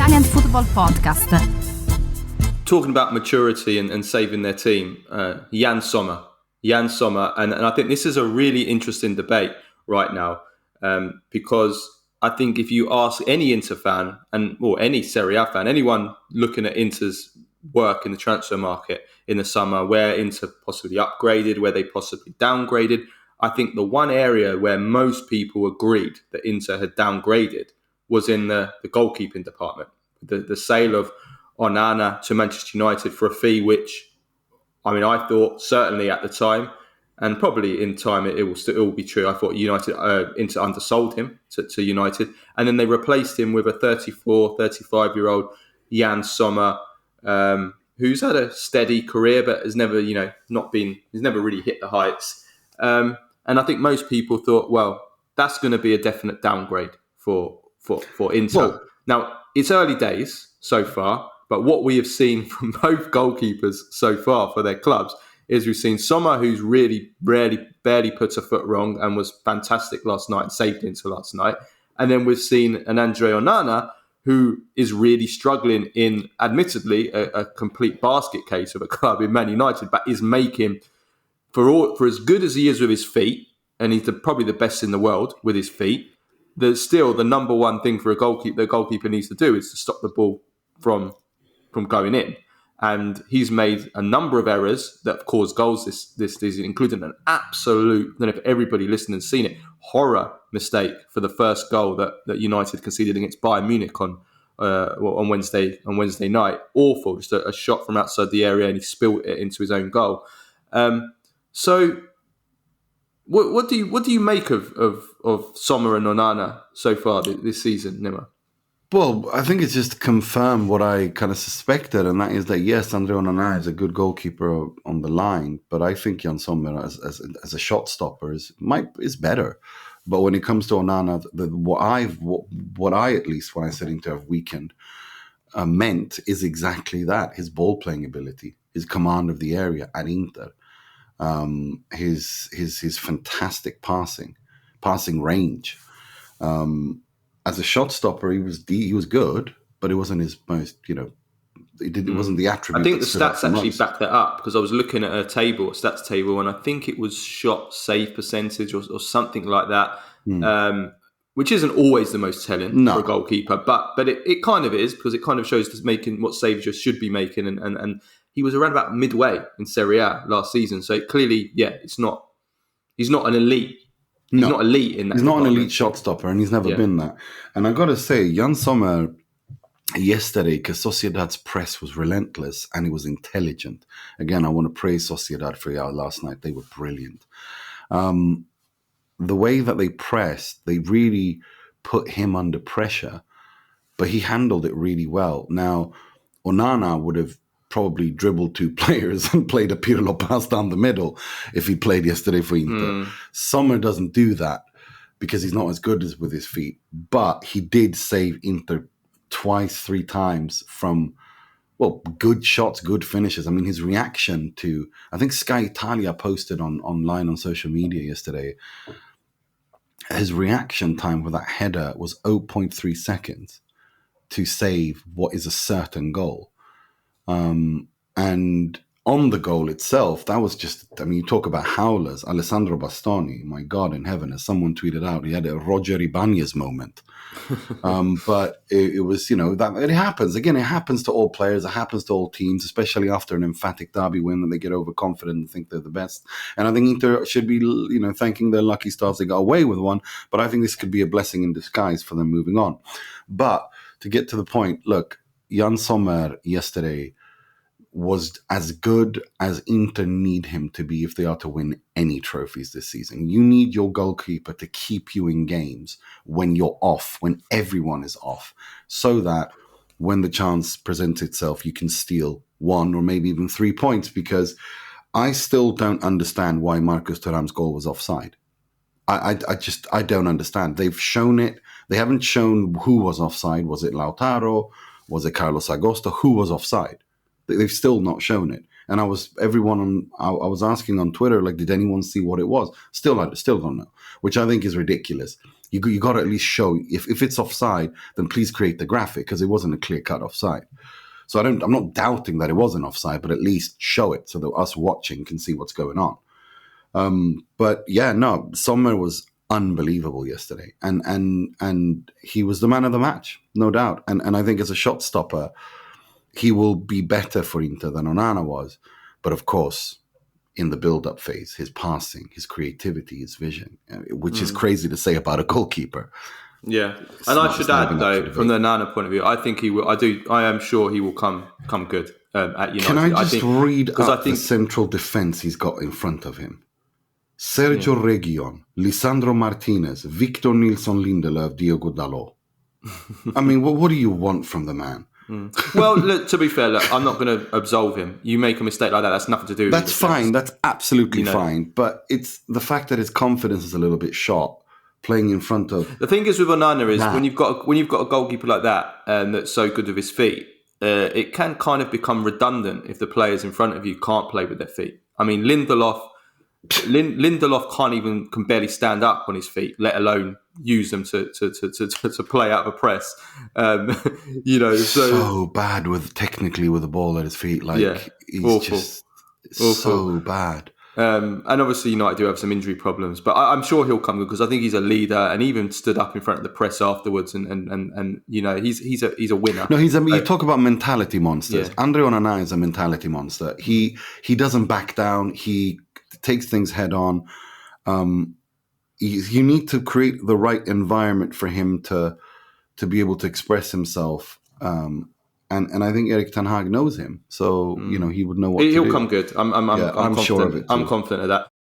Italian Football Podcast. Talking about maturity and saving their team, Yann Sommer, and I think this is a really interesting debate right now, because I think if you ask any Inter fan or any Serie A fan, anyone looking at Inter's work in the transfer market in the summer, where Inter possibly upgraded, where they possibly downgraded, I think the one area where most people agreed that Inter had downgraded was in the goalkeeping department. The sale of Onana to Manchester United for a fee which, I mean, I thought certainly at the time, and probably in time it will still be true, I thought Inter undersold him to United, and then they replaced him with a 35-year-old Yann Sommer, who's had a steady career but has never, he's never really hit the heights. And I think most people thought, well, that's going to be a definite downgrade for Inter. Well, now, it's early days so far, but what we have seen from both goalkeepers so far for their clubs is we've seen Sommer, who's really barely put a foot wrong and was fantastic last night and saved Inter last night. And then we've seen an André Onana, who is really struggling in, admittedly, a complete basket case of a club in Man United, but is making, for as good as he is with his feet, and he's probably the best in the world with his feet, still the number one thing for the goalkeeper needs to do is to stop the ball from going in. And he's made a number of errors that have caused goals this season, including an absolute, I don't know if everybody listening has seen it, horror mistake for the first goal that United conceded against Bayern Munich on Wednesday night. Awful, just a shot from outside the area, and he spilled it into his own goal. So what do you make of Sommer and Onana so far this season, Nima? Well, I think it's just confirmed what I kind of suspected, and that is that, yes, André Onana is a good goalkeeper on the line, but I think Yann Sommer as a shot stopper is better. But when it comes to Onana, what I at least, when I said Inter have weakened, meant is exactly that: his ball playing ability, his command of the area at Inter, his fantastic passing range. As a shot stopper, he was good, but it wasn't his most, it wasn't the attribute. I think the stats actually back that up, because I was looking at a stats table, and I think it was shot save percentage or something like that, which isn't always the most telling for a goalkeeper, but it kind of is, because it kind of shows just making what saves you should be making, and he was around about midway in Serie A last season, so clearly, he's not an elite. He's not elite in that. He's not an elite shot stopper, and he's never been that. And I got to say, Yann Sommer yesterday, because Sociedad's press was relentless and it was intelligent. Again, I want to praise Sociedad for last night. They were brilliant. The way that they pressed, they really put him under pressure, but he handled it really well. Now, Onana would have probably dribbled two players and played a Pirlo pass down the middle if he played yesterday for Inter. Sommer doesn't do that because he's not as good as with his feet, but he did save Inter twice, 3 times from, good shots, good finishes. I mean, his reaction to, I think Sky Italia posted online on social media yesterday, his reaction time with that header was 0.3 seconds to save what is a certain goal. And on the goal itself, that was just, you talk about howlers. Alessandro Bastoni, my God in heaven, as someone tweeted out, he had a Roger Ibanez moment. But it was, that it happens. Again, it happens to all players. It happens to all teams, especially after an emphatic derby win, and they get overconfident and think they're the best. And I think Inter should be, thanking their lucky stars they got away with one. But I think this could be a blessing in disguise for them moving on. But to get to the point, look, Yann Sommer yesterday was as good as Inter need him to be if they are to win any trophies this season. You need your goalkeeper to keep you in games when you're off, when everyone is off, so that when the chance presents itself, you can steal 1 or maybe even 3 points, because I still don't understand why Marcus Thuram's goal was offside. I don't understand. They've shown it. They haven't shown who was offside. Was it Lautaro? Was it Carlos Agosto? Who was offside? They've still not shown it. And I was asking on Twitter, did anyone see what it was? I still don't know, which I think is ridiculous. You got to at least show, if it's offside, then please create the graphic, because it wasn't a clear-cut offside. So I'm not doubting that it wasn't offside, but at least show it so that us watching can see what's going on. But yeah, no, Sommer was unbelievable yesterday, and he was the man of the match, no doubt. And I think as a shot stopper, he will be better for Inter than Onana was. But of course, in the build-up phase, his passing, his creativity, his vision, which is crazy to say about a goalkeeper. Yeah, and I should add though, from the Onana point of view, I think he will. I am sure he will come good at United. Can I just read out the central defense he's got in front of him? Sergio Reguilon, Lisandro Martinez, Victor Nilsson Lindelöf, Diogo Dalot. I mean, what do you want from the man? Well, look, to be fair, I'm not going to absolve him. You make a mistake like that, that's nothing to do with That's fine. That's absolutely fine. But it's the fact that his confidence is a little bit shot playing in front of... The thing is with Onana is when you've got a goalkeeper like that that's so good with his feet, it can kind of become redundant if the players in front of you can't play with their feet. I mean, Lindelof can barely stand up on his feet, let alone use them to play out of a press. So bad technically with the ball at his feet. He's awful. Just awful. So bad. And obviously United do have some injury problems, but I'm sure he'll come good because I think he's a leader and even stood up in front of the press afterwards. And he's a winner. No, you talk about mentality monsters. Yeah. André Onana is a mentality monster. He doesn't back down. He takes things head on. You need to create the right environment for him to be able to express himself. And I think Erik ten Hag knows him, so he would know what to do. He'll come good. I'm sure of it. I'm confident of that.